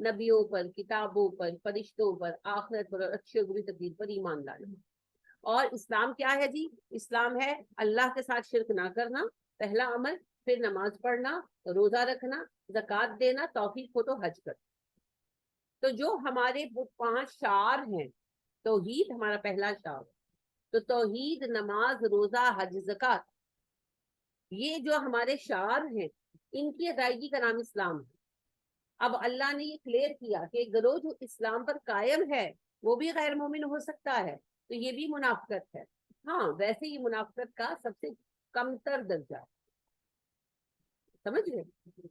نبیوں پر، کتابوں پر، فرشتوں پر، آخرت پر اور اچھی اور بری تقدیر پر ایمان لانا۔ اور اسلام کیا ہے جی؟ اسلام ہے اللہ کے ساتھ شرک نہ کرنا، پہلا عمل، پھر نماز پڑھنا، روزہ رکھنا، زکوٰۃ دینا، توفیق ہو تو حج کرنا۔ تو جو ہمارے وہ 5 شعار ہیں، توحید ہمارا پہلا شعار، تو توحید، نماز، روزہ، حج، زکوٰۃ، یہ جو ہمارے شعار ہیں، ان کی ادائیگی کا نام اسلام ہے۔ اب اللہ نے یہ کلیئر کیا کہ ایک گروہ جو اسلام پر قائم ہے وہ بھی غیر مومن ہو سکتا ہے، تو یہ بھی منافقت ہے۔ ہاں ویسے یہ منافقت کا سب سے کم تر درجہ ہے، سمجھ گئے؟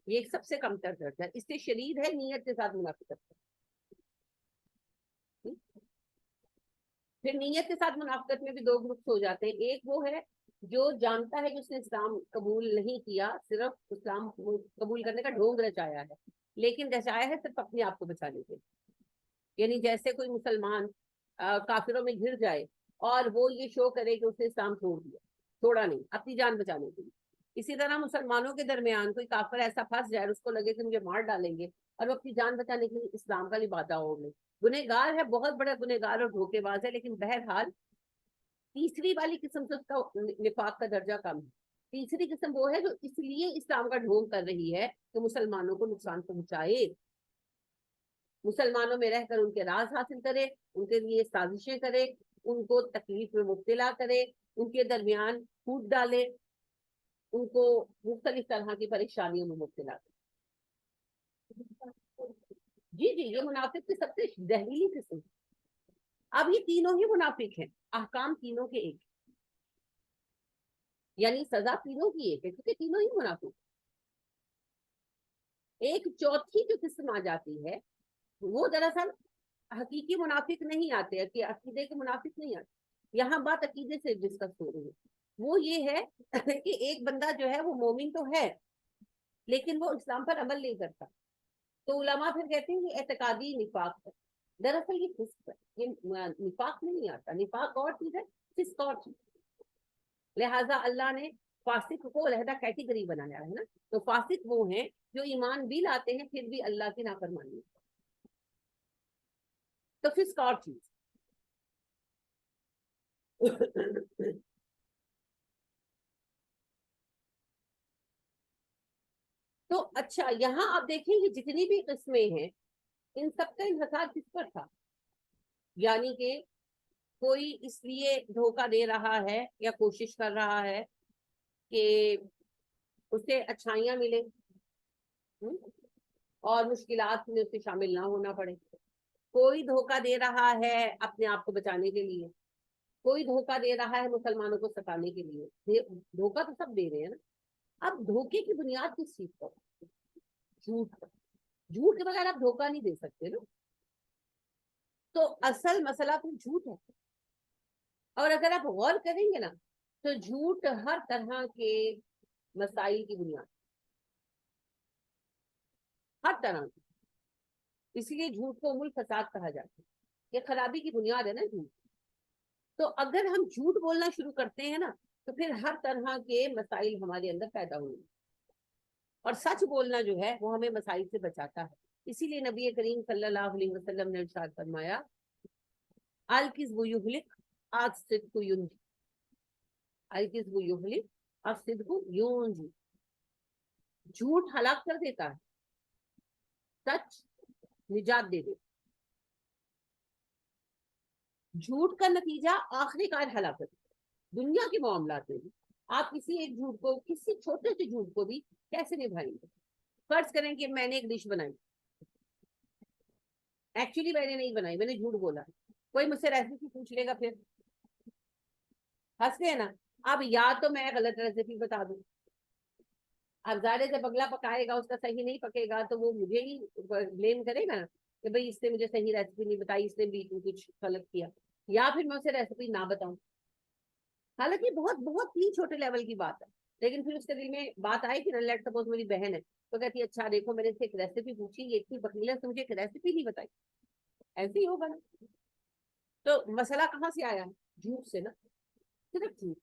یہ ایک سب سے کم تر درجہ ہے، اس سے شدید ہے نیت کے ساتھ منافقت۔ پھر نیت کے ساتھ منافقت میں بھی 2 گروپس ہو جاتے ہیں۔ ایک وہ ہے جو جانتا ہے کہ اس نے اسلام قبول نہیں کیا، صرف اسلام قبول کرنے کا ڈھونگ رچایا ہے، لیکن رچایا ہے صرف اپنے آپ کو بچانے کے لیے۔ یعنی جیسے کوئی مسلمان کافروں میں گھر جائے اور وہ یہ شو کرے کہ اس نے اسلام چھوڑ دیا، چھوڑا نہیں، اپنی جان بچانے کے لیے۔ اسی طرح مسلمانوں کے درمیان کوئی کافر ایسا پھنس جائے اور اس کو لگے کہ مجھے مار ڈالیں گے، اور وہ اپنی جان بچانے کے لیے اسلام کا لبادہ ہو لے، گنہگار ہے، بہت بڑا گنہگار اور دھوکے باز ہے، لیکن بہرحال تیسری والی قسم سے اس کا نفاق کا درجہ کم ہے۔ تیسری قسم وہ ہے جو اس لیے اسلام کا ڈھونگ کر رہی ہے کہ مسلمانوں کو نقصان پہنچائے، مسلمانوں میں رہ کر ان کے راز حاصل کرے، ان کے لیے سازشیں کرے، ان کو تکلیف میں مبتلا کرے، ان کے درمیان پھوٹ ڈالے، ان کو مختلف طرح کی پریشانیوں میں مبتلا کرے۔ جی جی، یہ منافق کی سب سے زہریلی قسم۔ اب یہ تینوں ہی منافق ہیں، احکام تینوں کے ایک، یعنی سزا تینوں کی ایک ہے، کیونکہ تینوں ہی منافق۔ ایک چوتھی جو قسم آ جاتی ہے وہ دراصل حقیقی منافق نہیں آتے، کہ عقیدے کے منافق نہیں آتے، یہاں بات عقیدے سے ڈسکس ہو رہی ہے۔ وہ یہ ہے کہ ایک بندہ جو ہے وہ مومن تو ہے لیکن وہ اسلام پر عمل نہیں کرتا، تو علماء پھر کہتے ہیں کہ اعتقادی نفاق ہے۔ دراصل یہ فسق ہے، یہ نفاق نہیں آتا، نفاق اور چیز ہے، فسق اور چیز۔ لہٰذا اللہ نے فاسق کو علیحدہ کیٹیگری بنایا ہے نا، تو فاسق وہ ہیں جو ایمان بھی لاتے ہیں پھر بھی اللہ کی نافرمانی، تو فسق اور چیز۔ تو اچھا یہاں آپ دیکھیں کہ جتنی بھی قسمیں ہیں ان سب کا انحصار کس پر تھا؟ یعنی کہ کوئی اس لیے دھوکہ دے رہا ہے یا کوشش کر رہا ہے کہ اسے اچھائیاں ملے اور مشکلات میں اسے شامل نہ ہونا پڑے، کوئی دھوکہ دے رہا ہے اپنے آپ کو بچانے کے لیے، کوئی دھوکہ دے رہا ہے مسلمانوں کو ستانے کے لیے۔ دھوکہ تو سب دے رہے ہیں نا۔ اب دھوکے کی بنیاد کس چیز پر؟ جھوٹ پر۔ جھوٹ کے بغیر آپ دھوکہ نہیں دے سکتے نا، تو اصل مسئلہ تو جھوٹ ہے۔ اور اگر آپ غور کریں گے نا تو جھوٹ ہر طرح کے مسائل کی بنیاد، ہر طرح کی، اسی لیے جھوٹ کو ام الفساد کہا جاتا ہے، یہ خرابی کی بنیاد ہے نا جھوٹ۔ تو اگر ہم جھوٹ بولنا شروع کرتے ہیں نا تو پھر ہر طرح کے مسائل ہمارے اندر پیدا ہوں گے، اور سچ بولنا جو ہے وہ ہمیں مسائل سے بچاتا ہے۔ اسی لیے نبی کریم صلی اللہ علیہ وسلم نے ارشاد فرمایا، الکذب یہلک الصدق ینجی، الکذب یہلک الصدق ینجی، جھوٹ ہلاک کر دیتا ہے، سچ نجات دے دیتا۔ جھوٹ کا نتیجہ آخری کار ہلاکت، دنیا کے معاملات میں بھی آپ کسی ایک جھوٹ کو، کسی چھوٹے سے جھوٹ کو بھی کیسے نبھائیں گے؟ فرض کریں کہ میں نے ایک ڈش بنائی، ایکچولی میں نے نہیں بنائی، میں نے جھوٹ بولا، کوئی مجھ سے ریسیپی پوچھ لے گا پھر ہنستے ہیں نا۔ اب یا تو میں غلط ریسیپی بتا دوں، اب ظاہر سے بگلا پکائے گا، اس کا صحیح نہیں پکے گا تو وہ مجھے ہی بلیم کرے گا کہ بھئی اس نے مجھے صحیح ریسیپی نہیں بتائی، اس نے بھی کچھ غلط کیا، یا پھر میں اسے ریسیپی نہ بتاؤں۔ حالانکہ بہت بہت ہی چھوٹے لیول کی بات ہے، لیکن پھر اس کے دل میں بات آئی کہ لیٹ سپوز میری بہن ہے تو کہتی ہے اچھا دیکھو میں نے ایک ریسیپی پوچھی، یہ اتنی بخیلا سے مجھے ایک ریسیپی نہیں بتائی، ایسے ہی ہوگا نا۔ تو مسئلہ کہاں سے آیا؟ جھوٹ سے نا، صرف جھوٹ۔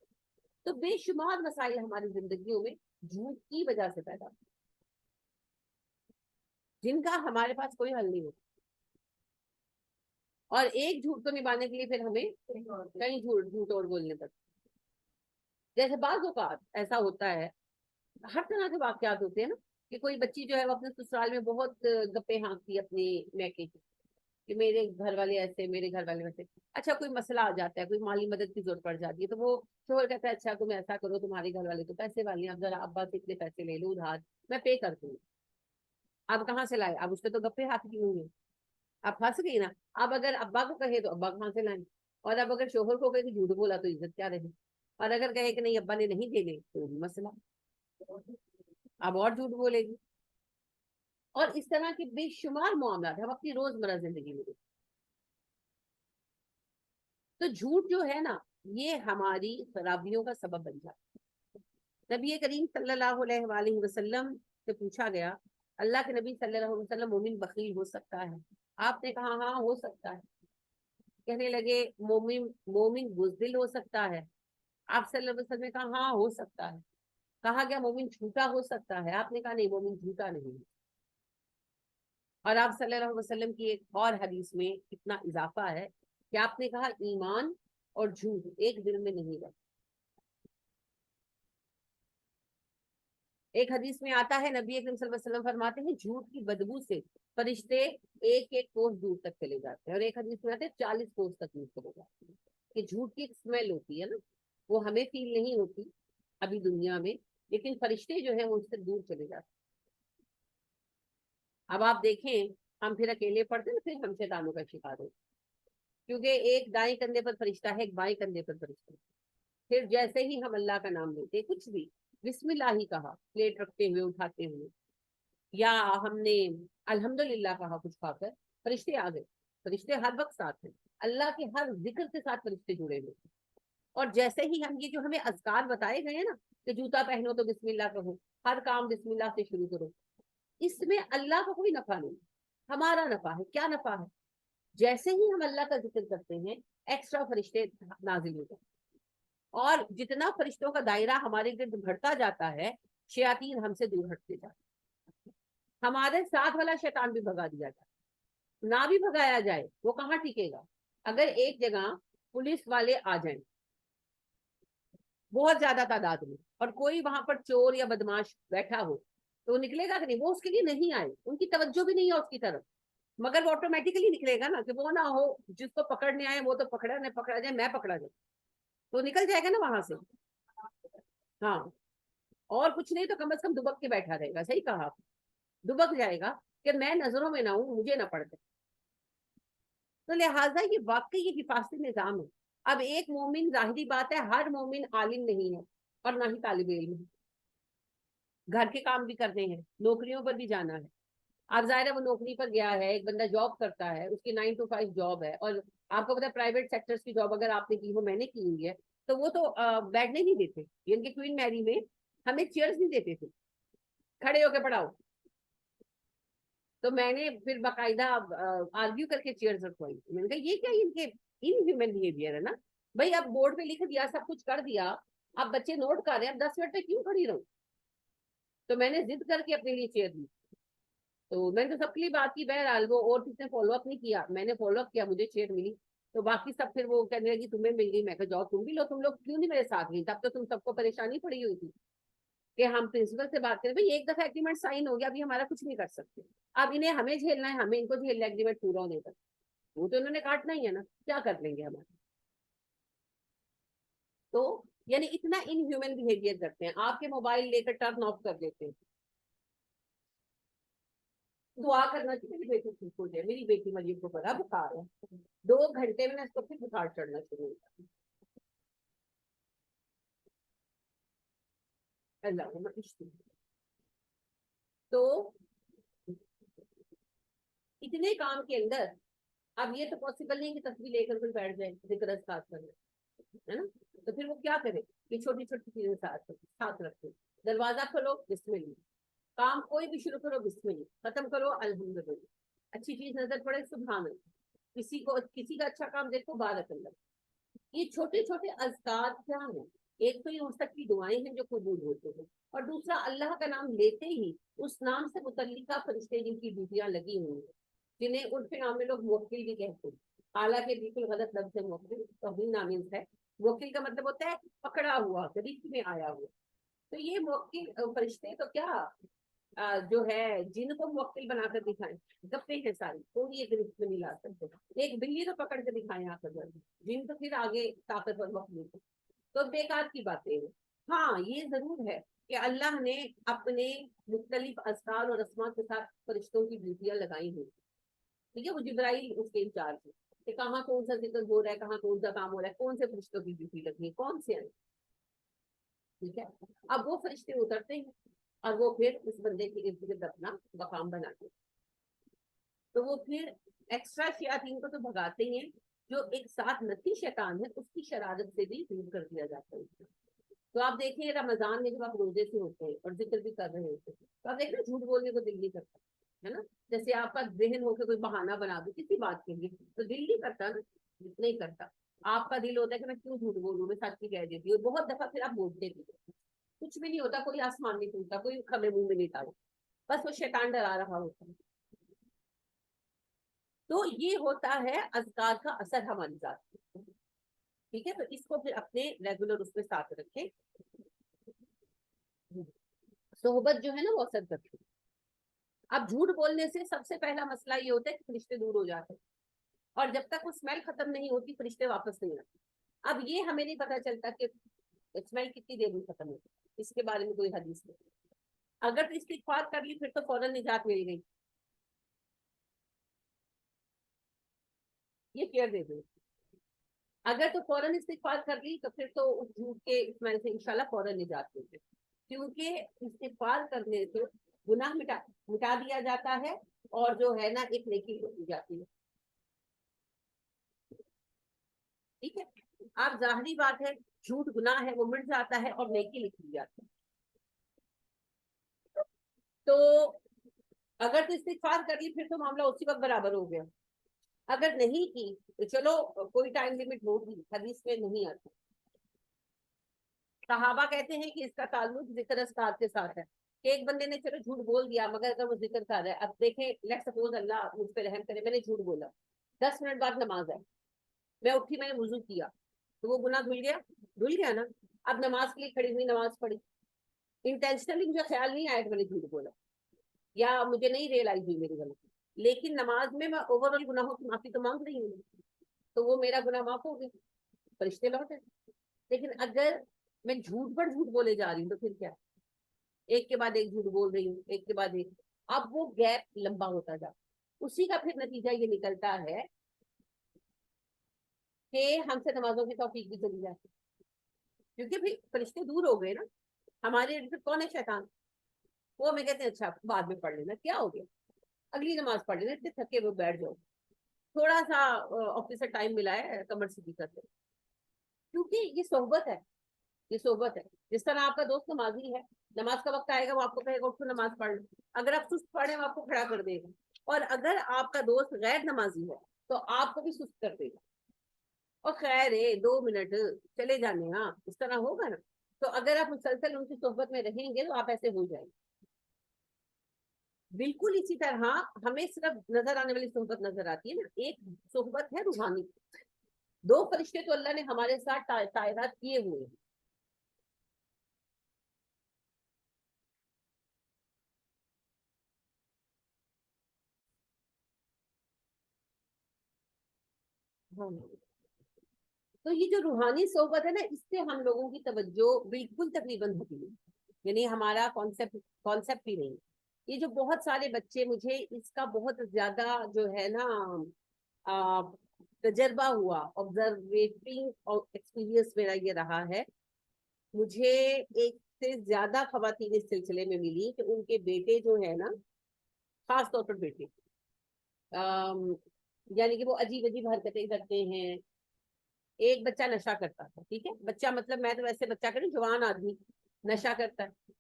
تو بے شمار مسائل ہماری زندگیوں میں جھوٹ کی وجہ سے پیدا ہوتے ہیں۔ جن کا ہمارے پاس کوئی حل نہیں ہوتا. اور ایک جھوٹ کو نبھانے کے لیے پھر ہمیں کئی جھوٹ اور بولنے پڑتے. جیسے بعض اوقات ایسا ہوتا ہے, ہر طرح کے واقعات ہوتے ہیں نا, کہ کوئی بچی جو ہے وہ اپنے سسرال میں بہت گپے ہانکتی ہے اپنی میکے کی, کہ میرے گھر والے ایسے, میرے گھر والے ویسے. اچھا کوئی مسئلہ آ جاتا ہے, کوئی مالی مدد کی ضرورت پڑ جاتی ہے, تو وہ شوہر کہتا ہے اچھا تم ایسا کرو, تمہارے گھر والے تو پیسے والے ہیں, اب ذرا ابا سے اتنے پیسے لے لو ادھار, میں پے کر دوں. اب کہاں سے لائے؟ اب اس پہ تو گپے ہاتھ کی ہوں گے, اب پھنس گئی نا. اب اگر ابا کو کہے تو ابا کہاں سے لائیں, اور اب اگر شوہر کو کہے کہ جھوٹ بولا تو عزت کیا رہے, اور اگر کہے کہ نہیں ابا نے نہیں دینے تو بھی مسئلہ, اب اور جھوٹ بولے گی. اور اس طرح کے بے شمار معاملات ہم اپنی روزمرہ زندگی میں. تو جھوٹ جو ہے نا, یہ ہماری خرابیوں کا سبب بن جاتا ہے. نبی کریم صلی اللہ علیہ وآلہ وسلم سے پوچھا گیا, اللہ کے نبی صلی اللہ علیہ وسلم, مومن بخیل ہو سکتا ہے؟ آپ نے کہا ہاں ہو سکتا ہے. کہنے لگے مومن بزدل ہو سکتا ہے؟ آپ صلی اللہ علیہ وسلم نے کہا ہاں ہو سکتا ہے. کہا گیا مومن جھوٹا ہو سکتا ہے؟ آپ نے کہا نہیں, مومن جھوٹا نہیں. اور آپ صلی اللہ علیہ وسلم کی ایک اور حدیث میں اتنا اضافہ ہے کہ آپ نے کہا ایمان اور جھوٹ ایک دل میں نہیں رہتا. ایک حدیث میں آتا ہے, نبی اکرم صلی اللہ علیہ وسلم فرماتے ہیں جھوٹ کی بدبو سے فرشتے ایک ایک کوس دور تک چلے جاتے ہیں, اور ایک حدیث میں آتے ہیں 40 کوس تک دور چلے جاتے ہیں. کہ جھوٹ کی ایک اسمیل ہوتی ہے نا, وہ ہمیں فیل نہیں ہوتی ابھی دنیا میں, لیکن فرشتے جو ہیں وہ اس سے دور چلے جاتے ہیں. اب آپ دیکھیں, ہم پھر اکیلے پڑتے ہیں پھر ہم شیطانوں کا شکار ہوتے, کیونکہ ایک دائیں کندھے پر فرشتہ ہے, ایک بائیں کندھے پر فرشتہ ہے. پھر جیسے ہی ہم اللہ کا نام لیتے, کچھ بھی بسم اللہ ہی کہا پلیٹ رکھتے ہوئے اٹھاتے ہوئے, یا ہم نے الحمدللہ کہا کچھ کھا کر, فرشتے آ گئے. فرشتے ہر وقت ساتھ ہیں, اللہ کے ہر ذکر کے ساتھ فرشتے جڑے ہوئے. اور جیسے ہی ہم یہ جو ہمیں اذکار بتائے گئے نا, کہ جوتا پہنو تو بسم اللہ کہو, ہر کام بسم اللہ سے شروع کرو, اس میں اللہ کا کوئی نفع نہیں, ہمارا نفع ہے. کیا نفع ہے؟ جیسے ہی ہم اللہ کا ذکر کرتے ہیں ایکسٹرا فرشتے نازل ہوتے ہیں, اور جتنا فرشتوں کا دائرہ ہمارے گرد بڑھتا جاتا ہے, شیاطین ہم سے دور ہٹتے جاتے ہیں. ہمارے ساتھ والا شیطان بھی بھگا دیا جائے, نہ بھی بھگایا جائے وہ کہاں ٹکے گا. اگر ایک جگہ پولیس والے آ جائیں بہت زیادہ تعداد میں, اور کوئی وہاں پر چور یا بدماش بیٹھا ہو, تو وہ نکلے گا کہ نہیں؟ وہ اس کے لیے نہیں آئے, ان کی توجہ بھی نہیں ہے اس کی طرف, مگر وہ آٹومیٹکلی نکلے گا نا, کہ وہ نہ ہو جس کو پکڑنے آئے وہ تو پکڑا, نہیں پکڑا جائے میں پکڑا جائے, تو نکل جائے گا نا وہاں سے. ہاں, اور کچھ نہیں تو کم از کم دبک کے بیٹھا رہے گا. صحیح کہا آپ, دبک جائے گا کہ میں نظروں میں نہ ہوں, مجھے نہ پڑ جائے. تو لہٰذا یہ واقعی یہ حفاظتی نظام ہے. اب ایک مومن, ظاہری بات ہے ہر مومن عالم نہیں ہے اور نہ ہی طالب علم ہے, گھر کے کام بھی کرنے ہیں, نوکریوں پر بھی جانا ہے. اب ظاہر ہے وہ نوکری پر گیا ہے, ایک بندہ جاب کرتا ہے, اس کی 9 to 5 جاب ہے, اور آپ کو پتا ہے پرائیویٹ سیکٹر کی جاب اگر آپ نے کی ہو, میں نے کی ہوئی ہے, تو وہ تو بیٹھنے نہیں دیتے. ان کے کوئن میری میں ہمیں چیئرز نہیں دیتے تھے, کھڑے ہو کے پڑھاؤ. تو میں نے پھر باقاعدہ آرگیو کر کے چیئرز رکھوائی. میں نے کہا یہ کیا ان کے ان ہیومن بہیویئر ہے نا بھائی, اب بورڈ پہ لکھ دیا, سب کچھ کر دیا, اب بچے نوٹ کر رہے ہیں, اب 10 منٹ پہ کیوں کھڑی رہوں. تو میں نے ضد کر کے اپنے لیے چیئر دی. تو میں نے تو سب کے لیے بات کی, بہرحال وہ اور کس نے فالو اپ نہیں کیا, میں نے فالو اپ کیا, مجھے چیئر ملی. تو باقی سب پھر وہ کہنے لگی تمہیں مل گئی. میں کہا جاؤ تم بھی لو, تم لوگ کیوں نہیں میرے ساتھ گئی, تب تو تم سب کو پریشانی پڑی ہوئی تھی کہ ہم پرنسپل سے بات کریں. بھائی ایک دفعہ ایگریمنٹ سائن ہو گیا, ابھی ہمارا کچھ نہیں کر سکتے. اب انہیں ہمیں جھیلنا ہے, ہمیں ان کو جھیلنا ہے ایگریمنٹ پورا ہونے تک. وہ تو انہوں نے کاٹنا ہی ہے نا, کیا کر لیں گے ہمارے. تو یعنی اتنا ان ہیومن بہیویئر کرتے ہیں. آپ کے موبائل لے کر ٹرن آف کر دیتے ہیں. دعا کرنا چاہیے میری بیٹی ٹھیک ہو جائے. میری بیٹی مریم کو بڑا بخار ہے, 2 گھنٹے میں اس کو پھر بخار چڑھنا شروع ہوتا ہے. اللہ تو اتنے کام کے اندر اب یہ تو پاسبل نہیں کہ تصویر لے کر کوئی بیٹھ جائے ذکر اذکار کرنے, ہے نا. تو پھر وہ کیا کرے کہ چھوٹی چھوٹی چیزیں ساتھ رکھے. دروازہ کھولو بسم اللہ, کام کوئی بھی شروع کرو بسم اللہ, ختم کرو الحمدللہ, اچھی چیز نظر پڑے سبحان اللہ, کسی کا اچھا کام دیکھو بارک اللہ. یہ چھوٹے چھوٹے اذکار کیا ہیں, ایک تو یہ اس تک کی دعائیں ہیں جو قبول ہوتے ہیں، اور دوسرا اللہ کا نام لیتے ہی اس نام سے متعلقہ فرشتے جن کی ڈیوٹیاں لگی ہوئی ہیں، جنہیں عرف نام میں لوگ موکل بھی کہتے ہیں، حالانکہ بالکل غلط لفظ ہے موکل، توہین نامز ہے۔ موکل کا مطلب ہوتا ہے پکڑا ہوا، گرفت میں آیا ہوا۔ تو یہ موکل فرشتے تو کیا جو ہے جن کو موکل بنا کر دکھائیں، گپے ہیں ساری، کوئی ایک گرفت میں نہیں لا سکتے۔ ایک بلی تو پکڑ کے دکھائیں آ کر، جن تو پھر آگے طاقتور مخلوق، تو بیکار کی باتیں ہیں۔ ہاں یہ ضرور ہے کہ اللہ نے اپنے مختلف اذکار اور اسماء کے ساتھ فرشتوں کی ڈیوٹیاں لگائی ہوئی، ٹھیک ہے، وہ جبرائیل اس کے انچارج ہے کہ کہاں کون سا ذکر ہو رہا ہے، کہاں کون سا کام ہو رہا ہے، کون سے فرشتوں کی ڈیوٹی لگی ہے، کون سے ہیں، ٹھیک ہے۔ اب وہ فرشتے اترتے ہیں اور وہ پھر اس بندے کے ارد گرد اپنا مقام بناتے ہیں، تو وہ پھر ایکسٹرا شیاطین کو تو بھگاتے ہیں، جو ایک ساتھ نتی شیطان ہے اس کی شرارت سے بھی دور کر دیا جاتا ہے۔ تو آپ دیکھیں رمضان میں جب آپ روزے سے ہوتے ہیں اور ذکر بھی کر رہے ہوتے ہیں، تو آپ دیکھ رہے جھوٹ بولنے کو دل نہیں کرتا ہے نا، جیسے آپ کا ذہن ہو کے کوئی بہانہ بنا دو کسی بات کے لیے، تو دل نہیں کرتا نا، نہیں کرتا۔ آپ کا دل ہوتا ہے کہ میں کیوں جھوٹ بولوں، میں سچ ہی کہہ دیتی ہوں، بہت دفعہ پھر آپ بولتے بھی کچھ بھی نہیں ہوتا، کوئی آسمان نہیں ٹوٹتا، کوئی کھمے منہ میں نہیں ڈالا، بس وہ شیطان ڈرا رہا ہوتا ہے۔ تو یہ ہوتا ہے اذکار کا اثر ہماری ذات پہ، ٹھیک ہے۔ تو اس کو پھر اپنے ریگولر اس میں ساتھ رکھیں۔ صحبت جو ہے نا وہ اثر کرتی ہے۔ اب جھوٹ بولنے سے سب سے پہلا مسئلہ یہ ہوتا ہے کہ فرشتے دور ہو جاتے ہیں، اور جب تک وہ اسمیل ختم نہیں ہوتی فرشتے واپس نہیں آتے۔ اب یہ ہمیں نہیں پتا چلتا کہ اسمیل کتنی دیر میں ختم ہوتی، اس کے بارے میں کوئی حدیث نہیں۔ اگر تو استغفار کر لی پھر تو فوراً نجات مل گئی، یہ کیئر دے دیں۔ اگر تو فوراً استغفار کر لی تو پھر تو اس جھوٹ کے اسمیل سے انشاءاللہ فوراً نجات مل گئی، کیونکہ استغفار کرنے سے گناہ مٹا دیا جاتا ہے، اور جو ہے نا ایک نیکی دی جاتی ہے، ٹھیک ہے۔ آپ ظاہری بات ہے جھوٹ گناہ ہے وہ مٹ جاتا ہے اور نیکی لکھ دی جاتی ہے۔ تو اگر تو استغفار کر لی پھر تو معاملہ اسی وقت برابر ہو گیا، اگر نہیں کی تو چلو کوئی ٹائم لمٹ ہوگی، حدیث میں نہیں آتی۔ صحابہ کہتے ہیں کہ اس کا تعلق ذکر اذکار کے ساتھ ہے، کہ ایک بندے نے چلو جھوٹ بول دیا مگر اگر وہ ذکر کر رہا ہے، اب دیکھیں لیٹ سپوز اللہ مجھ پہ رحم کرے، میں نے جھوٹ بولا، 10 منٹ بعد نماز ہے، میں اٹھی، میں نے وضو کیا، تو وہ گناہ دھل گیا نا۔ اب نماز کے لیے کھڑی ہوئی، نماز پڑھی، انٹینشنلی مجھے خیال نہیں آیا کہ میں نے جھوٹ بولا، یا مجھے نہیں ریئلائز ہوئی میری غلطی، لیکن نماز میں اوور آل گناہوں کی معافی تو مانگ رہی ہوں، تو وہ میرا گناہ معاف ہو گیا، فرشتے لوٹے۔ لیکن اگر میں جھوٹ پر جھوٹ بولے جا رہی ہوں تو پھر کیا، ایک کے بعد ایک جھوٹ بول رہی ہوں، ایک کے بعد ایک، اب وہ گیپ لمبا ہوتا جا، اسی کا پھر نتیجہ یہ نکلتا ہے کہ ہم سے نمازوں کی توفیق بھی چلی جاتی، کیونکہ پھر فرشتے دور ہو گئے نا، ہمارے کون ہے شیطان، وہ ہمیں کہتے ہیں اچھا بعد میں پڑھ لینا، کیا ہو گیا، اگلی نماز پڑھ لینا، اتنے تھکے ہوئے بیٹھ جاؤ، تھوڑا سا آفس سے ٹائم ملا ہے کمر سیدھی کرتے، کیونکہ یہ صحبت ہے، یہ صحبت ہے۔ جس طرح آپ کا دوست نمازی ہے، نماز کا وقت آئے گا وہ آپ کو کہے گا اٹھو نماز پڑھ لو، اگر آپ سست پڑھیں وہ آپ کو کھڑا کر دے گا، اور اگر آپ کا دوست غیر نمازی ہے تو آپ کو بھی سست کر دے گا، اور خیر ہے 2 منٹ چلے جانے، ہاں اس طرح ہوگا نا۔ تو اگر آپ مسلسل ان کی صحبت میں رہیں گے تو آپ ایسے ہو جائیں گے۔ بالکل اسی طرح ہمیں صرف نظر آنے والی صحبت نظر آتی ہے نا، ایک صحبت ہے روحانی، 2 فرشتے تو اللہ نے ہمارے ساتھ تعینات کیے ہوئے ہیں۔ ہاں، تو یہ جو روحانی صحبت ہے نا، اس سے ہم لوگوں کی توجہ بالکل تقریباً ہوتی ہے، یعنی ہمارا کانسیپٹ ہی نہیں۔ یہ جو بہت سارے بچے، مجھے اس کا بہت زیادہ جو ہے نا تجربہ ہوا، آبزرویٹنگ اور ایکسپیرینس میرا یہ رہا ہے، مجھے ایک سے زیادہ خواتین اس سلسلے میں ملی کہ ان کے بیٹے جو ہے نا، خاص طور پر بیٹے، یعنی کہ وہ عجیب عجیب حرکتیں کرتے ہیں۔ ایک بچہ نشہ کرتا تھا، ٹھیک ہے، بچہ مطلب میں تو ویسے بچہ کروں، جوان آدمی نشہ کرتا ہے،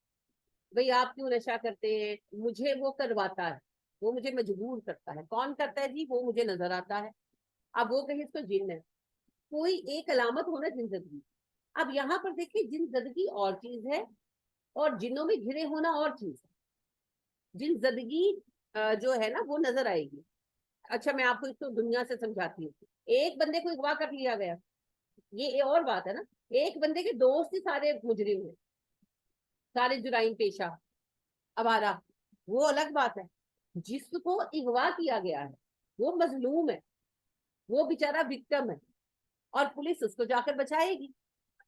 بھئی آپ کیوں نشہ کرتے ہیں، مجھے وہ کرواتا ہے، وہ مجھے مجبور کرتا ہے، کون کرتا ہے جی، وہ مجھے نظر آتا ہے، اب وہ کہیں اس کو جن ہے، کوئی ایک علامت ہونا زندگی، اب یہاں پر دیکھیے جن زدگی اور چیز ہے اور جنوں میں گھرے ہونا اور چیز ہے. جن زدگی جو ہے نا وہ نظر آئے گی. اچھا میں آپ کو اس کو دنیا سے سمجھاتی ہوں. ایک بندے کو اغوا کر لیا گیا, یہ اور بات ہے نا. ایک بندے کے دوست ہی سارے مجرم ہیں, سارے جرائم پیشہ آوارہ, وہ الگ بات ہے. جس کو اغوا کیا گیا ہے وہ مظلوم ہے, وہ بیچارہ وکٹم ہے, اور پولیس اس کو جا کر بچائے گی.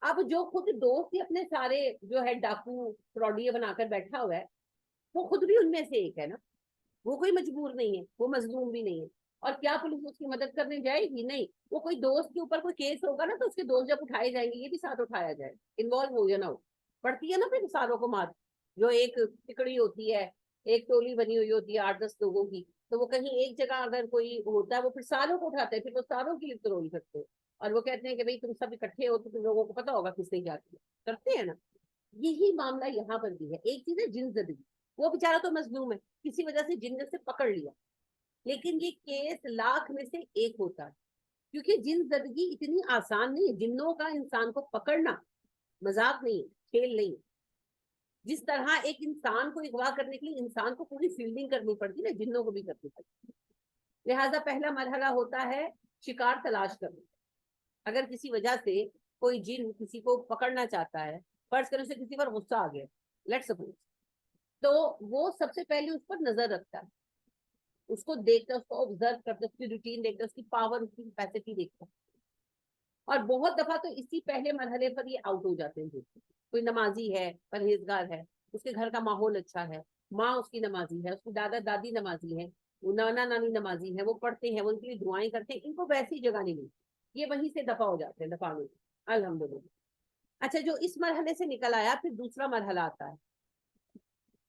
اب جو خود دوست ہی اپنے سارے جو ہے ڈاکو فراڈیے بنا کر بیٹھا ہوا ہے, وہ خود بھی ان میں سے ایک ہے نا. وہ کوئی مجبور نہیں ہے, وہ مظلوم بھی نہیں ہے. اور کیا پولیس اس کی مدد کرنے جائے گی؟ نہیں. وہ کوئی دوست کے اوپر کوئی کیس ہوگا نا تو اس کے دوست جب اٹھائے جائیں گے, یہ بھی ساتھ اٹھایا جائے, انوالو ہو یا نہ ہو. پڑتی ہے نا پھر ساروں کو مار, جو ایک ٹکڑی ہوتی ہے, ایک ٹولی بنی ہوئی ہوتی ہے 8-10 لوگوں کی, تو وہ کہیں ایک جگہ اگر کوئی ہوتا ہے وہ پھر ساروں کو اٹھاتا ہے, پھر وہ ساروں کی رول کرتے ہیں. اور وہ کہتے ہیں کہ بھائی تم سب اکٹھے ہو تو تم لوگوں کو پتا ہوگا کس نے کیا کیا, کرتے ہیں نا. یہی معاملہ یہاں پر بھی ہے. ایک چیز ہے جن زدگی, وہ بیچارہ تو مظلوم ہے, کسی وجہ سے جن نے سے پکڑ لیا, لیکن یہ کیس لاکھ میں سے ایک ہوتا ہے, کیونکہ جن زدگی اتنی آسان نہیں ہے. جنوں کا انسان کو پکڑنا مذاق نہیں ہے, کھیل نہیں ہے. جس طرح ایک انسان کو اغوا کرنے کے لیے انسان کو پوری فیلڈنگ کرنی پڑتی ہے نا, جنوں کو بھی کرنی پڑتی ہے. لہذا پہلا مرحلہ ہوتا ہے شکار تلاش کرنا. اگر کسی وجہ سے کوئی جن کسی کو پکڑنا چاہتا ہے, فرض کرنے سے کسی پر غصہ آ گیا, لیٹ سپوز, تو وہ سب سے پہلے اس پر نظر رکھتا ہے, اس کو دیکھتا ہے, اس کو آبزرو کرتا ہے, اس کی روٹین دیکھتا ہے, اس کی پاور, اس کی کیپیسٹی دیکھتا ہے. اور بہت دفعہ تو اسی پہلے مرحلے پر یہ آؤٹ ہو جاتے ہیں. کوئی نمازی ہے, پرہیزگار ہے, اس کے گھر کا ماحول اچھا ہے, ماں اس کی نمازی ہے, اس کی دادا دادی نمازی ہے, وہ نانا نانی نمازی ہے, وہ پڑھتے ہیں, وہ ان کے لیے دعائیں کرتے ہیں, ان کو ویسی جگہ نہیں ملتی, یہ وہیں سے دفع ہو جاتے ہیں, دفاع میں. الحمدللہ. اچھا جو اس مرحلے سے نکل آیا, پھر دوسرا مرحلہ آتا ہے,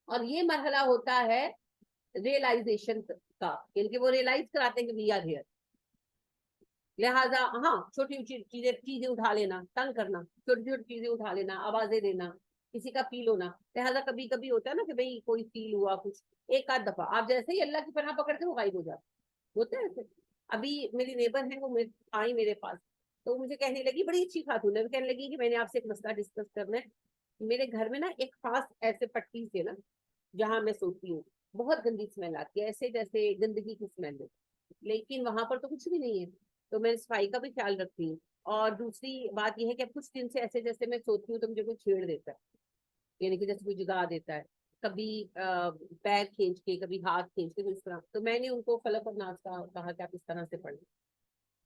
اور یہ مرحلہ ہوتا ہے ریئلائزیشن کا, یعنی کہ وہ ریئلائز کراتے ہیں کہ وی آر ہیئر. لہٰذا ہاں چھوٹی چیزیں اٹھا لینا, تنگ کرنا, چھوٹی چھوٹی چیزیں اٹھا لینا, آوازیں دینا, کسی کا فیل ہونا. لہٰذا کبھی کبھی ہوتا ہے نا کہ بھئی کوئی فیل ہوا کچھ, ایک آدھ دفعہ آپ جیسے ہی اللہ کی پناہ پکڑتے وہ غائب ہو جاتا, ہوتا ہے ایسے. ابھی میری نیبر ہیں, وہ آئی میرے پاس, تو مجھے کہنے لگی, بڑی اچھی خاتون ہے, وہ کہنے لگی کہ میں نے آپ سے ایک مسئلہ ڈسکس کرنا ہے. میرے گھر میں نا ایک خاص ایسے پٹی سے نا جہاں میں سوتی ہوں, بہت گندی اسمیل آتی ہے, ایسے جیسے گندگی کی اسمیل ہے, لیکن وہاں پر تو کچھ بھی نہیں ہے, تو میں صفائی کا بھی خیال رکھتی ہوں. اور دوسری بات یہ ہے کہ اب کچھ دن سے ایسے جیسے میں سوتی ہوں تو مجھے کوئی چھیڑ دیتا ہے, یعنی کہ جیسے کوئی جگا دیتا ہے, کبھی پیر کھینچ کے, کبھی ہاتھ کھینچ کے, اس طرح. تو میں نے ان کو فلق اور ناس کا کہا کہ آپ اس طرح سے پڑھیں,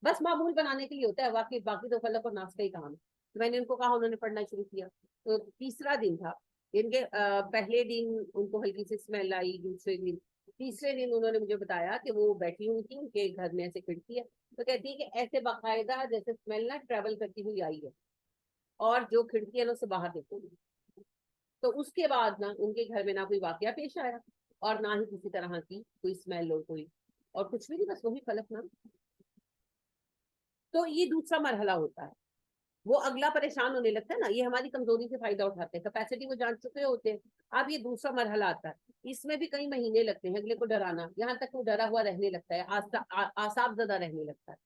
بس معمول بنانے کے لیے ہوتا ہے, واقعی باقی تو فلق اور ناس کا ہی کام ہے. تو میں نے ان کو کہا, انہوں نے پڑھنا شروع کیا. تو تیسرا دن تھا, ان کے پہلے دن ان کو ہلکی سی اسمیل آئی, دوسرے دن, تیسرے دن انہوں نے مجھے بتایا کہ وہ بیٹھی ہوئی تھی, ان کے گھر میں ایسے کھڑکی ہے, تو کہتی ہے کہ ایسے باقاعدہ جیسے اسمیل نا ٹریول کرتی ہوئی آئی ہے, اور جو کھڑکی ہے نا اسے باہر دیکھو. تو اس کے بعد نا ان کے گھر میں نہ کوئی واقعہ پیش آیا, اور نہ ہی کسی طرح کی کوئی اسمیل اور کوئی اور کچھ بھی نہیں, بس وہی فلک نام. تو یہ دوسرا مرحلہ ہوتا ہے. وہ اگلا پریشان ہونے لگتا ہے نا, یہ ہماری کمزوری سے فائدہ اٹھاتے ہیں, کیپیسٹی وہ جان چکے ہوتے ہیں. اب یہ دوسرا مرحلہ آتا ہے, اس میں بھی کئی مہینے لگتے ہیں اگلے کو ڈرانا, یہاں تک وہ ڈرا ہوا رہنے لگتا ہے, آساب زدہ رہنے لگتا ہے,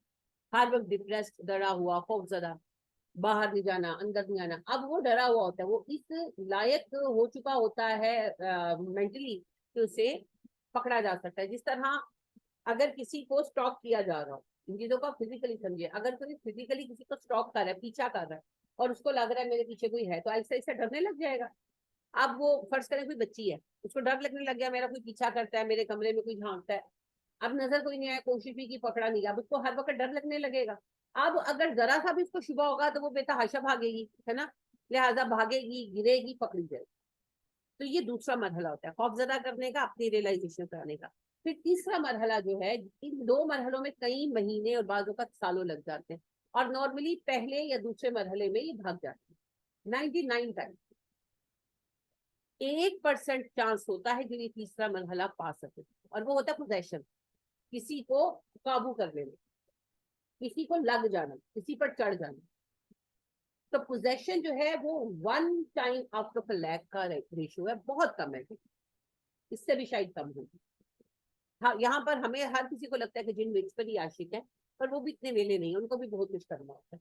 ہر وقت ڈپریسڈ, ڈرا ہوا, خوف زدہ, باہر نہیں جانا, اندر نہیں آنا. اب وہ ڈرا ہوا ہوتا ہے, وہ اس لائق ہو چکا ہوتا ہے مینٹلی کہ اسے پکڑا جا سکتا ہے. جس طرح اگر کسی کو اسٹاک کیا جا رہا ہو, ان چیزوں کو فزیکلی سمجھے, اگر کوئی فزیکلی کسی کو اسٹاک کر رہا ہے, پیچھا کر رہا ہے, اور اس کو لگ رہا ہے میرے پیچھے کوئی ہے, تو ایسا ایسا ڈرنے لگ جائے گا. اب وہ فرض کریں کوئی بچی ہے, اس کو ڈر لگنے لگ گیا, میرا کوئی پیچھا کرتا ہے, میرے کمرے میں کوئی جھانکتا ہے, اب نظر کوئی نہیں آیا, کوشش بھی کی, پکڑا نہیں گیا, اب اس کو ہر وقت ڈر لگنے لگے گا. اب اگر ذرا سا بھی اس کو شبہ ہوگا تو وہ بے تحاشا بھاگے گی, ہے نا, لہٰذا بھاگے گی, گرے گی, پکڑی جائے گی. تو یہ دوسرا مرحلہ ہوتا ہے, خوف زدہ کرنے کا, اپنی ریئلائزیشن کرانے کا. پھر تیسرا مرحلہ جو ہے, ان دو مرحلوں میں کئی مہینے اور بعض اوقات سالوں لگ جاتے ہیں, اور نارملی پہلے یا دوسرے مرحلے میں یہ بھاگ جاتے ہیں. 99 ٹائم 1% چانس ہوتا ہے جو یہ تیسرا مرحلہ پا سکے, اور وہ ہوتا ہے پوزیشن, کسی کو قابو کرنے میں, کسی کو لگ جانا, کسی پر چڑھ جانا. تو پوزیشن جو ہے وہ 1 ٹائم آؤٹ آف لیک کا ریشو ہے, بہت کم ہے, اس سے بھی شاید کم ہوگی. ہاں یہاں پر ہمیں ہر کسی کو لگتا ہے کہ جن ویٹس پر ہی عاشق ہے, پر وہ بھی اتنے ویلے نہیں, ان کو بھی بہت کچھ کرنا ہوتا ہے.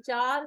4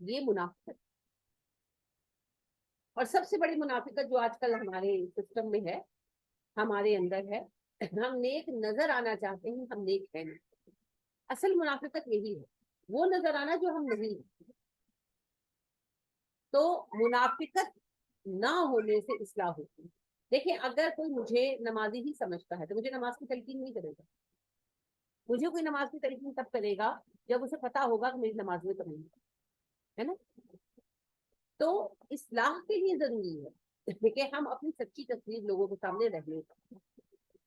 یہ منافقت. اور سب سے بڑی منافقت جو آج کل ہمارے سسٹم میں ہے, ہمارے اندر ہے, ہم نیک نظر آنا چاہتے ہیں, ہم نیک ہیں نہیں. اصل منافقت یہی ہے, وہ نظر آنا جو ہم نہیں ہیں. تو منافقت نہ ہونے سے اصلاح ہوتی ہے. دیکھیں, اگر کوئی مجھے نمازی ہی سمجھتا ہے تو مجھے نماز کی تلقین نہیں کرے گا. مجھے کوئی نماز کی تلقین تب کرے گا جب اسے پتا ہوگا کہ میری نماز میں کمی ہے نا. تو اصلاح کے لیے ضروری ہے کہ ہم اپنی سچی تصویر لوگوں کے سامنے رہنے کا.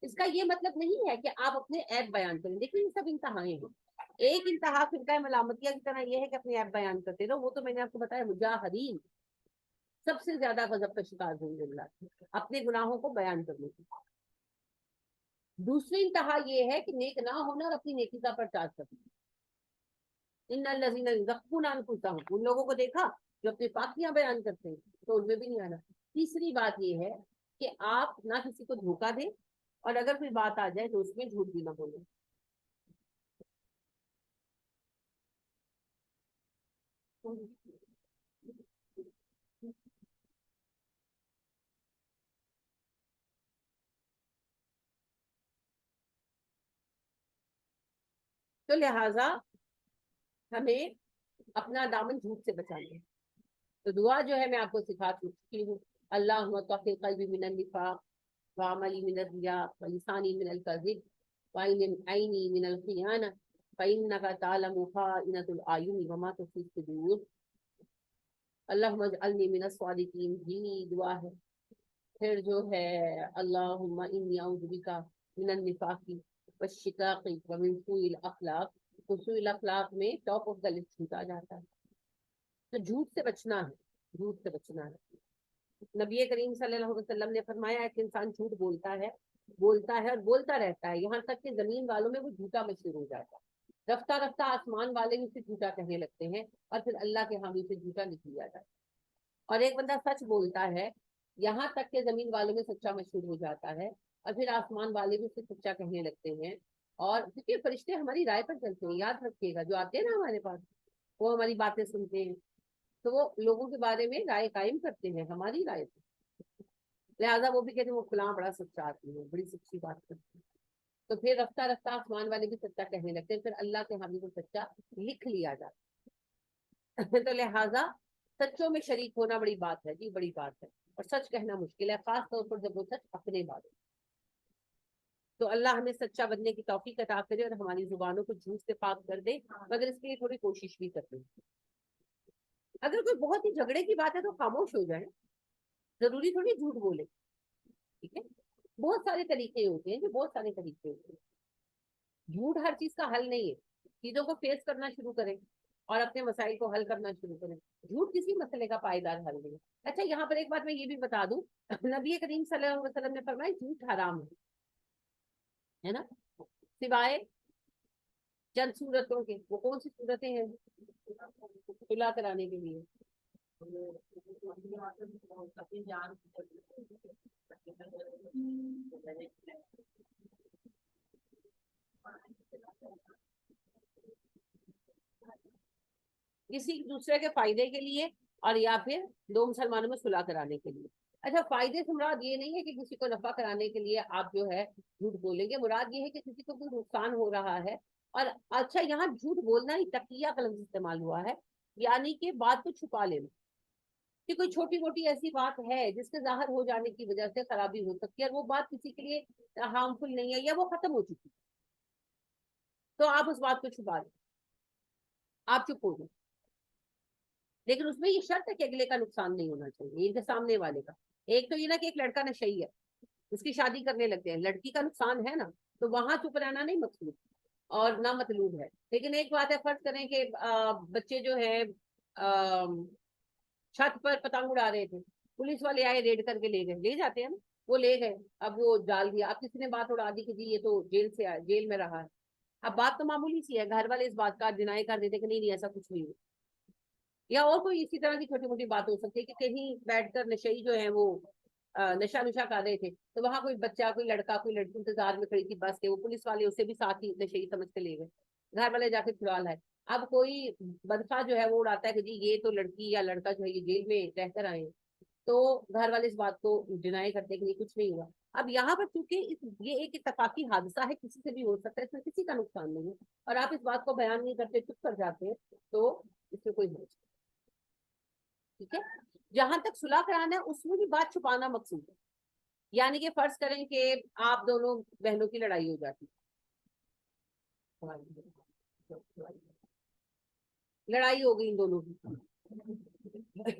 اس کا یہ مطلب نہیں ہے کہ آپ اپنے عیب بیان کریں. دیکھیں, یہ سب انتہائیں ہیں. ایک انتہا فرقہ ملامتیہ کی طرح یہ ہے کہ اپنے عیب بیان کرتے رہو. وہ تو میں نے آپ کو بتایا, مجاہرین سب سے زیادہ غضب کا شکار ہوں گے اللہ اپنے گناہوں کو بیان کرنے کی. دوسری انتہا یہ ہے کہ نیک نہ ہونا اور اپنی نیکی کا پرچار کرنا. ان الذین یزکون انفسہم, ان لوگوں کو دیکھا جو اپنی پاکیاں بیان کرتے ہیں, تو ان میں بھی نہیں آنا. تیسری بات یہ ہے کہ آپ نہ کسی کو دھوکہ دیں, اور اگر کوئی بات آ جائے تو اس میں جھوٹ بھی نہ بولیں. تو لہٰذا ہمیں اپنا دامن جھوٹ سے بچانا ہے. تو دعا جو ہے میں آپ کو سکھا چکی ہوں, اللہم طہر قلبی من النفاق وعملی من الریا ولسانی من الکذب وعینی من الخیانہ فإنک تعلم خائنۃ الأعین وما تخفی الصدور. اللہم اجعلنی من الصادقین بھی دعا ہے. پھر جو ہے اللہم انی اعوذ بک من النفاق والشقاق ومن سوء الاخلاق. تو سوء الاخلاق میں ٹاپ آف دا لسٹ جھوٹ آ جاتا ہے. تو جھوٹ سے بچنا ہے, جھوٹ سے بچنا ہے. نبی کریم صلی اللہ علیہ وسلم نے فرمایا کہ انسان جھوٹ بولتا ہے اور بولتا رہتا ہے, یہاں تک کہ زمین والوں میں وہ جھوٹا مشہور ہو جاتا ہے. رفتہ رفتہ آسمان والے بھی اسے جھوٹا کہنے لگتے ہیں, اور پھر اللہ کے ہاں بھی اسے جھوٹا نکل جاتا ہے. اور ایک بندہ سچ بولتا ہے یہاں تک کہ زمین والوں میں سچا مشہور ہو جاتا ہے, اور پھر آسمان والے بھی اسے سچا کہنے لگتے ہیں. اور کیونکہ فرشتے ہماری رائے پر چلتے ہیں, یاد رکھیے گا, جو آتے ہیں نا ہمارے پاس وہ ہماری باتیں سنتے ہیں, تو وہ لوگوں کے بارے میں رائے قائم کرتے ہیں ہماری رائے پر. لہٰذا وہ بھی کہتے ہیں وہ فلاں بڑا سچا آدمی ہے, بڑی سچی بات کرتے ہیں. تو پھر رفتہ رفتہ آسمان والے بھی سچا کہنے لگتے ہیں, پھر اللہ کے ہاں بھی وہ سچا لکھ لیا جاتا ہے. تو لہٰذا سچوں میں شریک ہونا بڑی بات ہے جی, بڑی بات ہے. اور سچ کہنا مشکل ہے, خاص طور پر جب وہ سچ اپنے بارے میں. تو اللہ ہمیں سچا بننے کی توفیق عطا کرے اور ہماری زبانوں کو جھوٹ سے پاک کر دے, مگر اس کے لیے تھوڑی کوشش بھی کرتے ہیں. اگر کوئی بہت ہی جھگڑے کی بات ہے تو خاموش ہو جائے, ضروری تھوڑی جھوٹ بولے. ٹھیک ہے, بہت سارے طریقے ہوتے ہیں, جو بہت سارے طریقے ہوتے ہیں. جھوٹ ہر چیز کا حل نہیں ہے. چیزوں کو فیس کرنا شروع کریں اور اپنے مسائل کو حل کرنا شروع کریں. جھوٹ کسی مسئلے کا پائیدار حل نہیں ہے. اچھا, یہاں پر ایک بات میں یہ بھی بتا دوں, نبی کریم صلی اللہ علیہ وسلم نے فرمایا جھوٹ حرام ہے نا, سوائے چند صورتوں کے. وہ کون سی صورتیں ہیں؟ صلح کرانے کے لیے, کسی دوسرے کے فائدے کے لیے, اور یا پھر دو مسلمانوں میں صلح کرانے کے لیے. اچھا, فائدے سے مراد یہ نہیں ہے کہ کسی کو نفع کرانے کے لیے آپ جو ہے جھوٹ بولیں گے, مراد یہ ہے کہ کسی کو کوئی نقصان ہو رہا ہے. اور اچھا, یہاں جھوٹ بولنا ہی تقیہ کا لفظ استعمال ہوا ہے, یعنی کہ بات کو چھپا لینا. کہ کوئی چھوٹی موٹی ایسی بات ہے جس کے ظاہر ہو جانے کی وجہ سے خرابی ہو سکتی ہے, اور وہ بات کسی کے لیے ہارمفل نہیں ہے, یا وہ ختم ہو چکی, تو آپ اس بات کو چھپا لیں, آپ چپ ہو جائیں. لیکن اس میں یہ شرط ہے کہ اگلے کا نقصان نہیں ہونا چاہیے, ان کے سامنے والے کا. ایک تو یہ نا کہ ایک لڑکا نشئی ہے, اس کی شادی کرنے لگتے ہیں, لڑکی کا نقصان ہے نا, تو وہاں چپ رہنا نہیں مقصود اور نہ مطلوب ہے. لیکن ایک بات ہے, فرض کریں کہ بچے جو ہے چھت پر پتنگ اڑا رہے تھے, پولیس والے آئے, ریڈ کر کے لے گئے, لے جاتے ہیں نا, وہ لے گئے, اب وہ ڈال دیا, اب کسی نے بات اڑا دی کہ جی یہ تو جیل سے آئے, جیل میں رہا ہے. اب بات تو معمولی سی ہے, گھر والے اس بات کا ڈینائی کر دیتے کہ نہیں نہیں ایسا کچھ نہیں ہے. یا اور کوئی اسی طرح کی چھوٹی موٹی بات ہو سکتی ہے کہ کہیں بیٹھ کر نشئی جو ہے وہ نشہ نشہ کر رہے تھے, تو وہاں کوئی بچہ, کوئی لڑکا, کوئی لڑکی انتظار میں کھڑی تھی بس کے, وہ پولیس والے اسے بھی ساتھ ہی نشئی سمجھ کے لے گئے, گھر والے جا کے چھڑا لائے. اب کوئی بدخواہ جو ہے وہ اڑاتا ہے کہ جی یہ تو لڑکی یا لڑکا جو ہے یہ جیل میں رہ کر آئے ہیں، تو گھر والے اس بات کو ڈینائی کرتے ہیں کہ نہیں کچھ نہیں ہوا. اب یہاں پر چونکہ یہ ایک اتفاقی حادثہ ہے، کسی سے بھی ہو سکتا ہے، اس میں کسی کا نقصان نہیں ہے، اور آپ اس بات کو بیان نہیں کرتے، چپ کر جاتے ہیں، تو اس میں کوئی حرج نہیں. ٹھیک ہے. جہاں تک صلح کرانا ہے اس میں بھی بات چھپانا مقصود ہے. یعنی کہ فرض کریں کہ آپ دونوں بہنوں کی لڑائی ہو جاتی، لڑائی ہو گئی ان دونوں کی،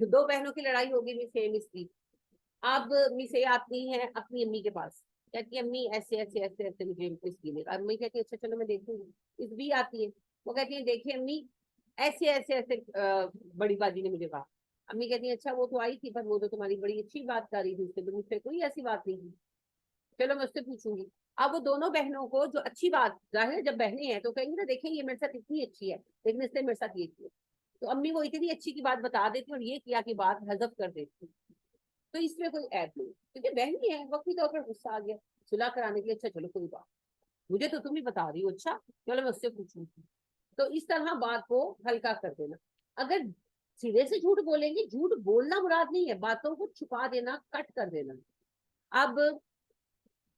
دو بہنوں کی لڑائی ہو گئی مس کی. اب مس آتی ہیں اپنی امی کے پاس، کہتی ہے امی ایسے ایسے ایسے ایسے مجھے اس کی نہیں. امی کہتی ہے اچھا چلو میں دیکھوں گی. اس بھی آتی ہے، وہ کہتی ہے دیکھیں امی ایسے ایسے ایسے بڑی باجی نے مجھے کہا. امی کہتی ہیں اچھا وہ تو آئی تھی پر وہ تو تمہاری بڑی اچھی بات کر رہی تھی، اس سے مجھ سے کوئی ایسی بات نہیں تھی، چلو میں اس سے پوچھوں گی. اب وہ دونوں بہنوں کو جو اچھی بات، ظاہر ہے جب بہنیں ہیں تو کہیں گے نا دیکھیں یہ میرے ساتھ اتنی اچھی ہے لیکن اس نے میرے ساتھ یہ کیا، تو امی وہ اتنی اچھی کی بات بتا دیتی اور یہ کیا کی بات حذف کر دیتی. تو اس میں کوئی عیب نہیں، کیونکہ بہنیں ہیں، وقتی طور پر غصہ آ گیا صلح کرانے کے لیے، اچھا چلو کوئی بات، مجھے تو تم ہی بتا رہی ہو، اچھا چلو میں اس سے پوچھوں گی. تو اس طرح بات کو ہلکا کر دینا. اگر سیدھے سے جھوٹ بولیں گے، جھوٹ بولنا مراد نہیں ہے، باتوں کو چھپا دینا، کٹ کر دینا. اب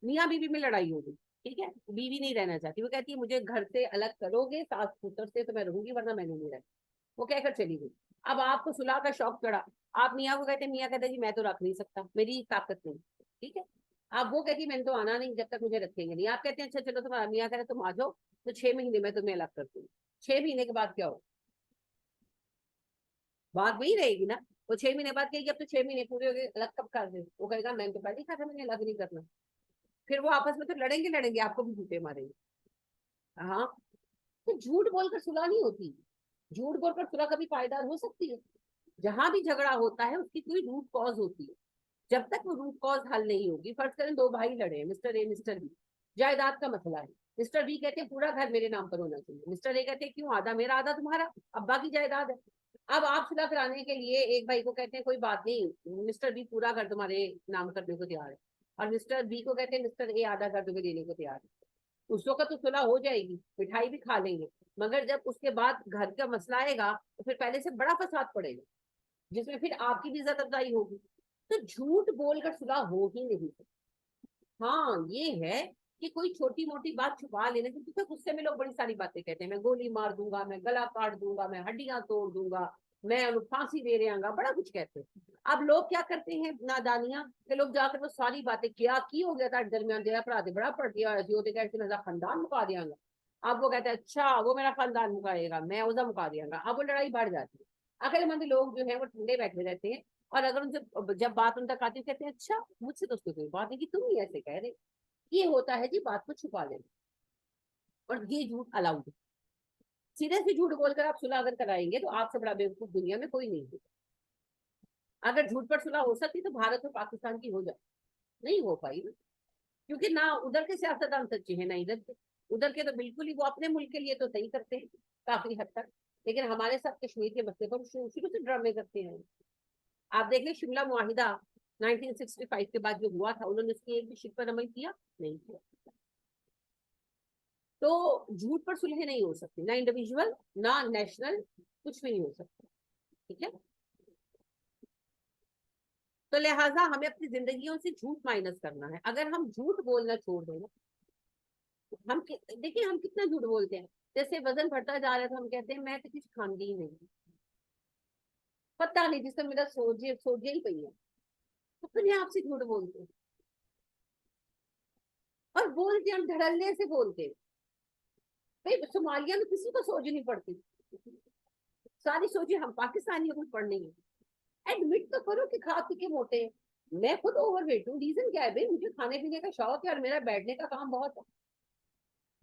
میاں بیوی میں لڑائی ہو گئی، ٹھیک ہے، بیوی نہیں رہنا چاہتی، وہ کہتی ہے مجھے گھر سے الگ کرو گے ساس سسر سے تو میں رہوں گی ورنہ میں نہیں رہتی. وہ کہہ کر چلی گئی. اب آپ کو صلح کا شوق چڑھا، آپ میاں کو کہتے ہیں، میاں کہتے ہیں جی میں تو رکھ نہیں سکتا، میری طاقت نہیں. ٹھیک ہے. اب وہ کہتی ہے میں نے تو آنا نہیں جب تک مجھے رکھیں گے نہیں. آپ کہتے ہیں اچھا چلو تمہارا میاں کہہ رہے تم آ جاؤ تو 6 مہینے میں تمہیں الگ کرتی ہوں. 6 مہینے کے بعد کیا ہو؟ بات وہی رہے گی نا. وہ 6 مہینے بعد کہے گی اب تو 6 مہینے پورے ہو گئے الگ کب کر دیں. وہ کہے گا میں نے تو پہلے ہی کہا تھا میں نے الگ نہیں کرنا. پھر وہ آپس میں تو لڑیں گے آپ کو بھی جھوٹے ماریں گے. ہاں. تو جھوٹ بول کر صلح نہیں ہوتی. جھوٹ بول کر صلح کبھی پائیدار ہو سکتی ہے؟ جہاں بھی جھگڑا ہوتا ہے اس کی کوئی روٹ کاز ہوتی ہے. جب تک وہ روٹ کاز حل نہیں ہوگی، فرض کریں دو بھائی لڑے ہیں، مسٹر اے مسٹر بی، جائیداد کا مسئلہ ہے. مسٹر بی کہتے ہیں پورا گھر میرے نام پر ہونا چاہیے، مسٹر اے کہتے ہیں کیوں، آدھا میرا آدھا تمہارا، ابا کی جائیداد ہے. اب آپ صلح کرانے کے لیے ایک بھائی کو کہتے ہیں کوئی بات نہیں مسٹر بی پورا گھر تمہارے نام کرنے کو تیار ہے، اور مسٹر بی کو کہتے ہیں مسٹر اے آدھا گھر تمہیں دینے کو تیار ہے. اس وقت تو صلح ہو جائے گی، مٹھائی بھی کھا لیں گے، مگر جب اس کے بعد گھر کا مسئلہ آئے گا تو پھر پہلے سے بڑا فساد پڑے گا جس میں پھر آپ کی بھی عزت افزائی ہوگی. تو جھوٹ بول کر صلح ہو ہی نہیں سکتی. ہاں یہ ہے کہ کوئی چھوٹی موٹی بات چھپا لینے سے، کیونکہ غصے میں لوگ بڑی ساری باتیں کہتے ہیں، میں گولی مار دوں گا، میں گلا کاٹ دوں گا، میں ہڈیاں توڑ دوں گا، میں انہیں پھانسی دے رہا گا، بڑا کچھ کہتے ہیں. اب لوگ کیا کرتے ہیں نادانیاں کہ لوگ جا کر وہ ساری باتیں کیا کی ہو گیا تھا درمیان دیا پڑھا دے بڑا پڑ گیا خاندان مکا دیا گا. اب وہ کہتے ہیں اچھا وہ میرا خاندان مکائے گا، میں اسے مکا دیا گا. اب وہ لڑائی بڑھ جاتی ہے. عقل مند لوگ جو ہیں وہ ٹھنڈے بیٹھے رہتے ہیں، اور اگر ان سے جب بات ان تک آتی ہے کہتے ہیں اچھا مجھ سے تو اس کو کوئی بات نہیں کہ تم ہی ایسے کہہ رہے. یہ ہوتا ہے جی بات کو چھپا لینا، اور یہ جھوٹ الاؤڈ ہے. سیدھے سے جھوٹ بول کر آپ صلح اگر کرائیں گے تو آپ سے بڑا بیوقوف دنیا میں کوئی نہیں ہے. اگر جھوٹ پر صلح ہو سکتی تو بھارت اور پاکستان کی ہو جائے، نہیں ہو پائی نا، کیونکہ نہ ادھر کے سیاستدان سچے ہیں نہ ادھر کے. ادھر کے تو بالکل ہی وہ اپنے ملک کے لیے تو صحیح کرتے ہیں کافی حد تک، لیکن ہمارے ساتھ کشمیر کے مسئلے پر شروع سے ڈرامے کرتے ہیں. آپ دیکھ لیں شملہ معاہدہ 1965 کے بعد جو ہوا تھا، انہوں نے اس کی ایک بھی شرط پر عمل کیا نہیں کیا. تو جھوٹ پر صلح نہیں ہو سکتی، نہ انڈیویجول نہ نیشنل، کچھ بھی نہیں ہو سکتا. ٹھیک ہے. تو لہٰذا ہمیں اپنی زندگیوں سے جھوٹ مائنس کرنا ہے. اگر ہم جھوٹ بولنا چھوڑ دیں نا، ہم دیکھیں ہم کتنا جھوٹ بولتے ہیں. جیسے وزن بڑھتا جا رہا ہے تو ہم کہتے ہیں میں تو کچھ کھاندی ہی نہیں، پتہ نہیں جس سے میرا سوجے ہی پئی ہے، اپنے آپ سے جھوٹ بولتے ہیں. اور بولتے ہم دھڑلے سے بولتے ہیں. بھائی صومالیہ میں کسی کو سوج نہیں پڑتی، ساری سوچیں ہم پاکستانیوں کو پڑھنی ہے. ایڈمٹ تو کرو کہ کھا پی کے موٹے ہیں. میں خود اوور ویٹ ہوں، ریزن کیا ہے بھائی مجھے کھانے پینے کا شوق ہے اور میرا بیٹھنے کا کام بہت ہے.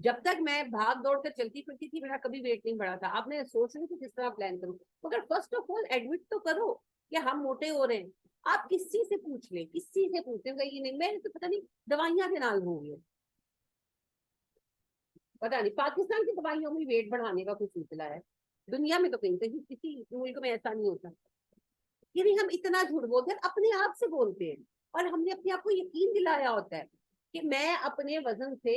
جب تک میں بھاگ دوڑ کر چلتی پھرتی تھی میرا کبھی ویٹ نہیں بڑھا تھا. آپ نے سوچ رہے تھے کس طرح پلان کروں، مگر فرسٹ آف آل ایڈمٹ تو کرو کہ ہم موٹے ہو رہے ہیں. آپ کسی سے پوچھ لیں، کسی سے پوچھیں گے یہ نہیں، میں نے تو پتہ نہیں دوائیاں کے نال ہو گئی، پتا نہیں پاکستان کی دوائیوں میں ویٹ بڑھانے کا کوئی سلسلہ ہے. دنیا میں تو کہیں کسی ملک میں ایسا نہیں ہوتا. یعنی ہم اتنا جھوٹ بولتے ہیں، اپنے آپ سے بولتے ہیں، اور ہم نے اپنے آپ کو یقین دلایا ہوتا ہے کہ میں اپنے وزن سے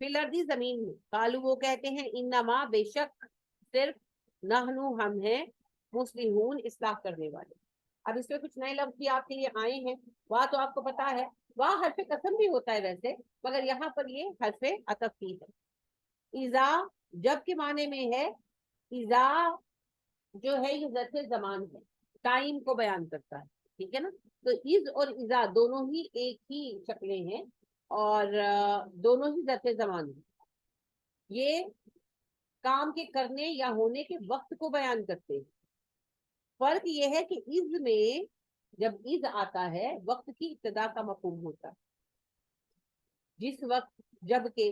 فی الارض زمین میں، قالو وہ کہتے ہیں انما بے شک صرف نحنو ہم ہیں مصلحون اصلاح کرنے والے. اب اس میں کچھ نئے لفظ بھی آپ کے لیے آئے ہیں. وہاں تو آپ کو پتا ہے وہاں حرف قسم بھی ہوتا ہے ویسے، مگر یہاں پر یہ حرف عطف کی ہے. اذا جب کے معنی میں ہے. اذا جو ہے یہ ظرف زمان ہے، ٹائم کو بیان کرتا ہے. ٹھیک ہے نا. تو از اور اذا دونوں ہی ایک ہی شکلیں ہیں اور دونوں ہی ظرف زمان ہیں. یہ کام کے کرنے یا ہونے کے وقت کو بیان کرتے ہیں. فرق یہ ہے کہ از میں جب از آتا ہے وقت کی ابتدا کا مفہوم ہوتا ہے. جس وقت جب کہ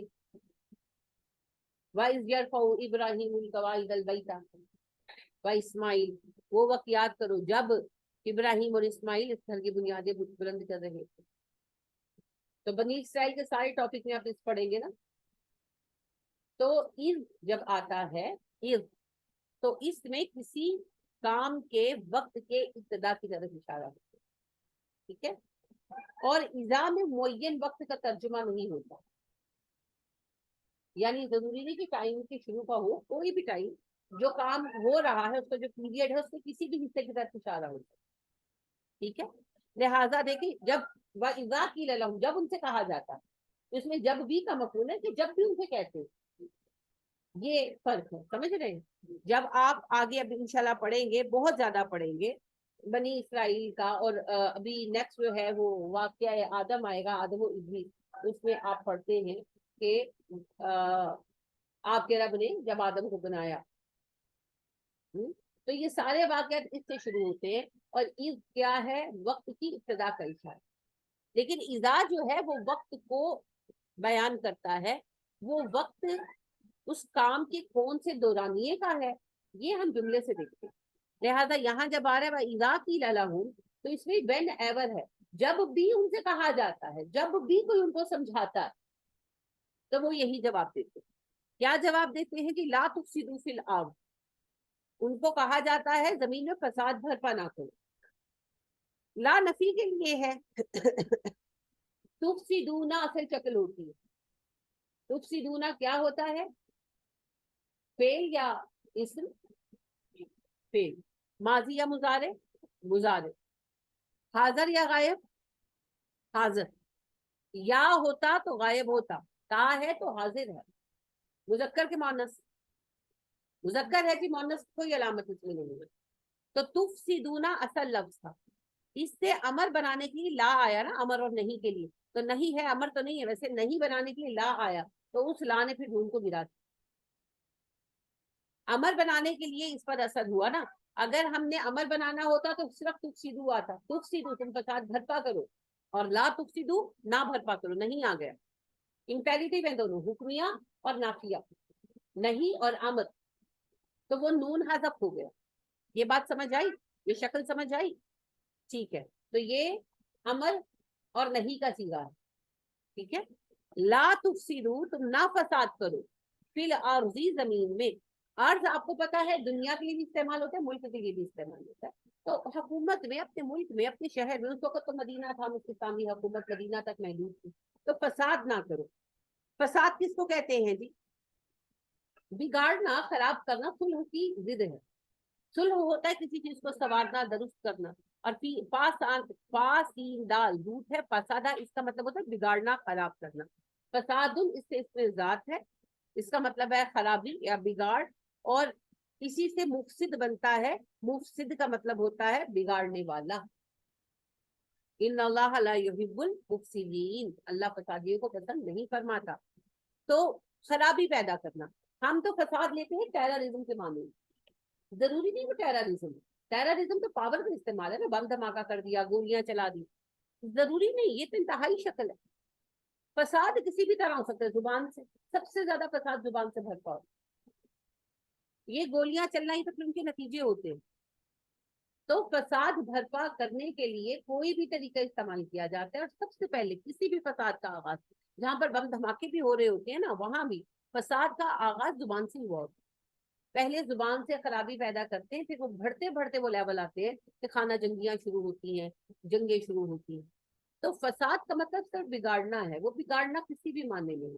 وَإِذْ يَرْفَعُ إِبْرَاهِيمُ الْقَوَاعِدَ الْبَيْتَ وَإِسْمَاعِيلُ، وہ وقت یاد کرو جب ابراہیم اور اسماعیل اس گھر کی بنیادیں بلند کر رہے تھے. تو بنی اسرائیل کے سارے ٹاپک میں آپ اس پڑھیں گے نا. تو از جب آتا ہے از تو اس میں کسی کام کے وقت کے ابتدا کی طرف اشارہ ہوتا ہے. ٹھیک ہے. اور اذا میں معین وقت کا ترجمہ نہیں ہوتا، یعنی ضروری نہیں کہ ٹائم کے شروع کا ہو، کوئی بھی ٹائم جو کام ہو رہا ہے اس کا جو پیریڈ ہے اس کے کسی بھی حصے کی طرف اشارہ ہوتا ہے. ٹھیک ہے. لہٰذا دیکھیں جب وَإِذَا قِيلَ لَهُمْ جب ان سے کہا جاتا ہے، تو اس میں جب بھی کا مفہوم ہے کہ جب بھی ان سے کہتے ہیں. یہ فرق ہے، سمجھ رہے ہیں. جب آپ آگے اب انشاءاللہ پڑھیں گے، بہت زیادہ پڑھیں گے بنی اسرائیل کا، اور ابھی نیکسٹ جو ہے وہ واقعہ آدم آئے گا، آدم و ادریس. اس میں آپ پڑھتے ہیں کہ آپ کے رب نے جب آدم کو بنایا، تو یہ سارے واقعات اس سے شروع ہوتے ہیں. اور از کیا ہے؟ وقت کی ابتدا کا اشارہ. لیکن اذا جو ہے وہ وقت کو بیان کرتا ہے. وہ وقت اس کام کے کون سے دورانیے کا ہے یہ ہم جملے سے دیکھتے ہیں. لہذا یہاں جب آ رہا ہے اذا قیل لہم، تو اس میں وین ایور ہے، جب بھی ان سے کہا جاتا ہے، جب بھی کوئی ان کو سمجھاتا ہے تو وہ یہی جواب دیتے ہیں. کیا جواب دیتے ہیں کہ لا تفسدوا فی الارض. ان کو کہا جاتا ہے زمین میں فساد برپا نہ کرو. لا نفی کے لیے ہے. تفسدونا اصل شکل ہوتی ہے. تفسدونا کیا ہوتا ہے؟ فعل یا اسم؟ فعل. ماضی یا مضارع؟ مضارع. حاضر یا غائب؟ حاضر. یا ہوتا تو غائب ہوتا، تا ہے تو حاضر ہے. مذکر کے مؤنث، مذکر ہے کہ مؤنث کوئی علامت اس میں نہیں ہے. تو تفسدونا اصل لفظ تھا، اس سے امر بنانے کے لیے لا آیا نا، امر اور نہیں کے لیے. تو نہیں ہے، امر تو نہیں ہے ویسے، نہیں بنانے کے لیے لا آیا، تو اس لا نے پھر ڈھونڈ کو گرا دیا. امر بنانے کے لیے اس پر اثر ہوا نا. اگر ہم نے امر بنانا ہوتا تو صرف تفسدو آتا، تفسدو تم فساد بھرپا کرو، اور لا تفسدو نہ بھرپا کرو، نہیں آ گیا. امپیریٹیو ہیں دونوں، حکمیہ اور نافیہ، نہیں اور امر. تو وہ نون حذف ہو گیا. یہ بات سمجھ آئی؟ یہ شکل سمجھ آئی؟ ٹھیک ہے. تو یہ امر اور نہیں کا صیغہ ہے. ٹھیک ہے. لا تفسدو تم نہ فساد کرو، فی الارض زمین میں. ارض آپ کو پتا ہے دنیا کے لیے بھی استعمال ہوتا ہے، ملک کے لیے بھی استعمال ہوتا ہے. تو حکومت میں، اپنے ملک میں، اپنے شہر میں، اس وقت تو مدینہ تھا، اسلامی حکومت مدینہ تک محدود تھی. تو فساد نہ کرو. فساد کس کو کہتے ہیں جی؟ بگاڑنا، خراب کرنا صلح کی ضد ہے. صلح ہوتا ہے کسی چیز کو سنوارنا، درست کرنا. اور دال دودھ ہے، فسادہ اس کا مطلب ہوتا ہے بگاڑنا، خراب کرنا. فساد اس سے اس میں ذات ہے، اس کا مطلب ہے خرابی یا بگاڑ. اور اسی سے مفسد بنتا ہے، مفسد کا مطلب ہوتا ہے بگاڑنے والا. ان اللہ لا یحب المفسدین، اللہ فسادیوں کو پسند نہیں فرماتا. تو خرابی پیدا کرنا. ہم تو فساد لیتے ہیں ٹیررزم کے معنی میں. ضروری نہیں وہ ٹیررزم. ٹیررزم تو پاور کا استعمال ہے نا، بم دھماکہ کر دیا، گولیاں چلا دی. ضروری نہیں، یہ تو انتہائی شکل ہے. فساد کسی بھی طرح ہو سکتا ہے، زبان سے سب سے زیادہ فساد زبان سے بھرپا ہو. یہ گولیاں چلنا ہی تو پھر ان کے نتیجے ہوتے ہیں. تو فساد بھرپا کرنے کے لیے کوئی بھی طریقہ استعمال کیا جاتا ہے. اور سب سے پہلے کسی بھی فساد کا آغاز جہاں پر بم دھماکے بھی ہو رہے ہوتے ہیں نا، وہاں بھی فساد کا آغاز زبان سے ہوا ہوتا ہے. پہلے زبان سے خرابی پیدا کرتے ہیں، پھر وہ بڑھتے بڑھتے وہ لیول آتے ہیں کہ خانہ جنگیاں شروع ہوتی ہیں، جنگیں شروع ہوتی ہیں. تو فساد کا مطلب صرف بگاڑنا ہے. وہ بگاڑنا کسی بھی معنی میں ہو،